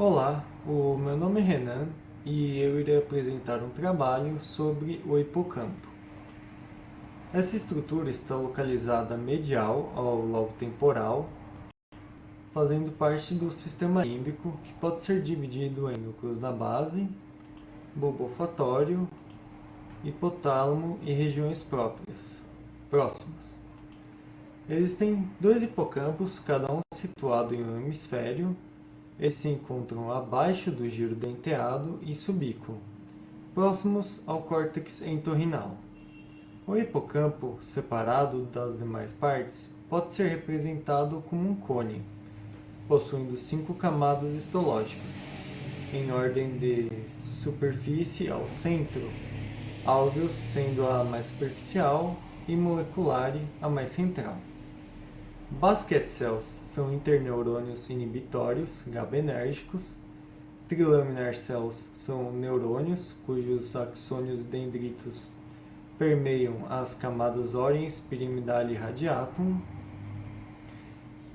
Olá, o meu nome é Renan e eu irei apresentar um trabalho sobre o hipocampo. Essa estrutura está localizada medial ao lobo temporal, fazendo parte do sistema límbico, que pode ser dividido em núcleos da base, bulbo olfatório, hipotálamo e regiões próximas. Existem dois hipocampos, cada um situado em um hemisfério. Eles se encontram abaixo do giro denteado e subículo, próximos ao córtex entorrinal. O hipocampo, separado das demais partes, pode ser representado como um cone, possuindo 5 camadas histológicas, em ordem de superfície ao centro, alvéolos sendo a mais superficial e moleculare a mais central. Basket cells são interneurônios inibitórios GABAergicos. Trilaminar cells são neurônios cujos axônios dendritos permeiam as camadas oriens, piramidale e radiatum.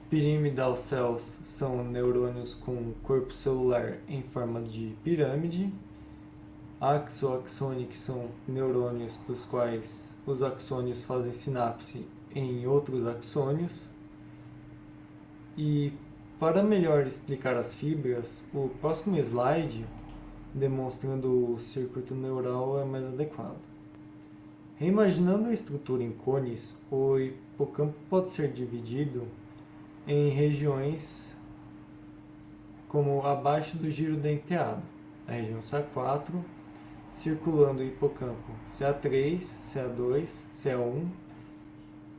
Pyramidal cells são neurônios com corpo celular em forma de pirâmide. Axoaxonic são neurônios dos quais os axônios fazem sinapse em outros axônios. E para melhor explicar as fibras, o próximo slide, demonstrando o circuito neural, é mais adequado. Reimaginando a estrutura em cones, o hipocampo pode ser dividido em regiões como abaixo do giro denteado, a região CA4, circulando o hipocampo CA3, CA2, CA1,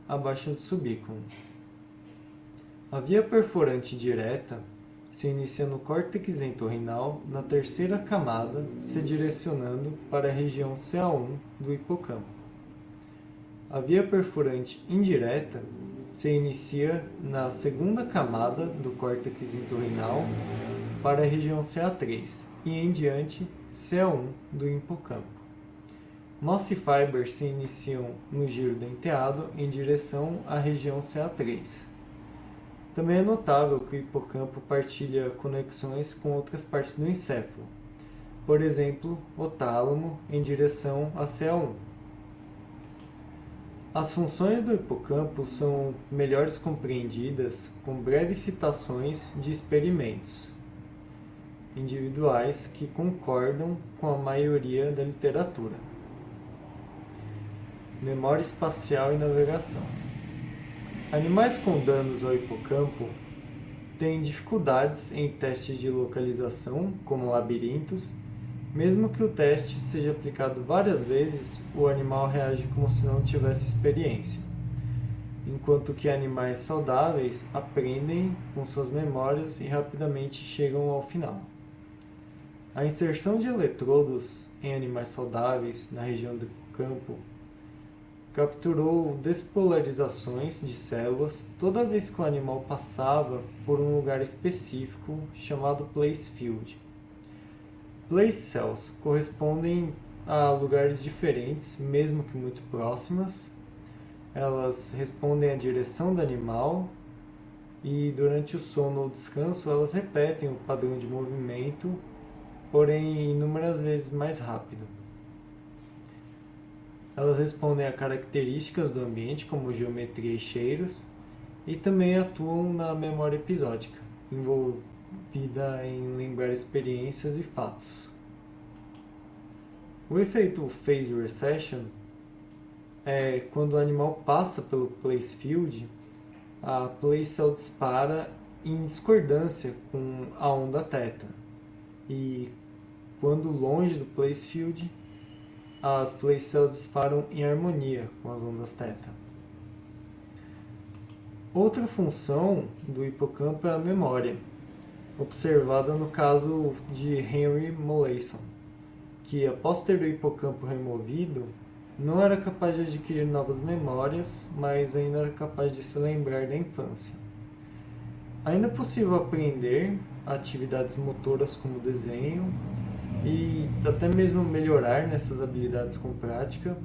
abaixo do subículo. A via perforante direta se inicia no córtex entorrinal na terceira camada, se direcionando para a região CA1 do hipocampo. A via perfurante indireta se inicia na segunda camada do córtex entorrinal para a região CA3 e em diante CA1 do hipocampo. Mossy fibers se iniciam no giro denteado em direção à região CA3. Também é notável que o hipocampo partilha conexões com outras partes do encéfalo, por exemplo, o tálamo em direção a CA1. As funções do hipocampo são melhores compreendidas com breves citações de experimentos individuais que concordam com a maioria da literatura. Memória espacial e navegação. Animais com danos ao hipocampo têm dificuldades em testes de localização, como labirintos. Mesmo que o teste seja aplicado várias vezes, o animal reage como se não tivesse experiência, enquanto que animais saudáveis aprendem com suas memórias e rapidamente chegam ao final. A inserção de eletrodos em animais saudáveis na região do hipocampo capturou despolarizações de células toda vez que o animal passava por um lugar específico chamado place field. Place cells correspondem a lugares diferentes, mesmo que muito próximas. Elas respondem à direção do animal e durante o sono ou descanso elas repetem o padrão de movimento, porém inúmeras vezes mais rápido. Elas respondem a características do ambiente, como geometria e cheiros, e também atuam na memória episódica, envolvida em lembrar experiências e fatos. O efeito phase recession é quando o animal passa pelo place field, a place cell dispara em discordância com a onda θ, e quando longe do place field, as place cells disparam em harmonia com as ondas θ. Outra função do hipocampo é a memória, observada no caso de Henry Molaison, que após ter o hipocampo removido, não era capaz de adquirir novas memórias, mas ainda era capaz de se lembrar da infância. Ainda é possível aprender atividades motoras como desenho e até mesmo melhorar nessas habilidades com prática,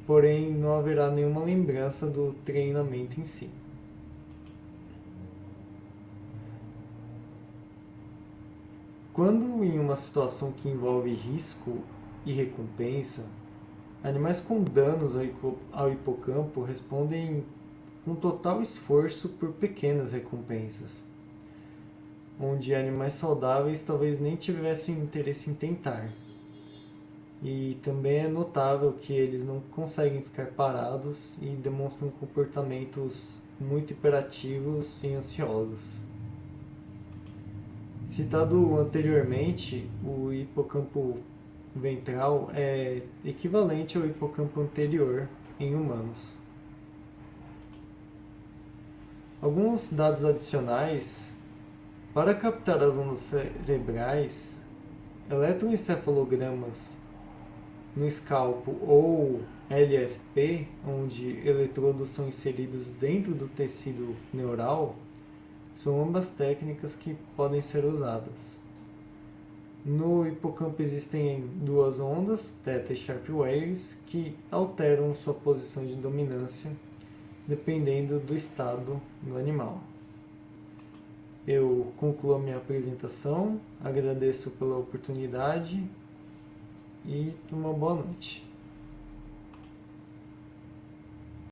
porém não haverá nenhuma lembrança do treinamento em si. Quando em uma situação que envolve risco e recompensa, animais com danos ao hipocampo respondem com total esforço por pequenas recompensas, onde animais saudáveis talvez nem tivessem interesse em tentar. E também é notável que eles não conseguem ficar parados e demonstram comportamentos muito hiperativos e ansiosos. Citado anteriormente, o hipocampo ventral é equivalente ao hipocampo anterior em humanos. Alguns dados adicionais: para captar as ondas cerebrais, eletroencefalogramas no escalpo ou LFP, onde eletrodos são inseridos dentro do tecido neural, são ambas técnicas que podem ser usadas. No hipocampo existem duas ondas, theta e sharp waves, que alteram sua posição de dominância dependendo do estado do animal. Eu concluo a minha apresentação, agradeço pela oportunidade e uma boa noite.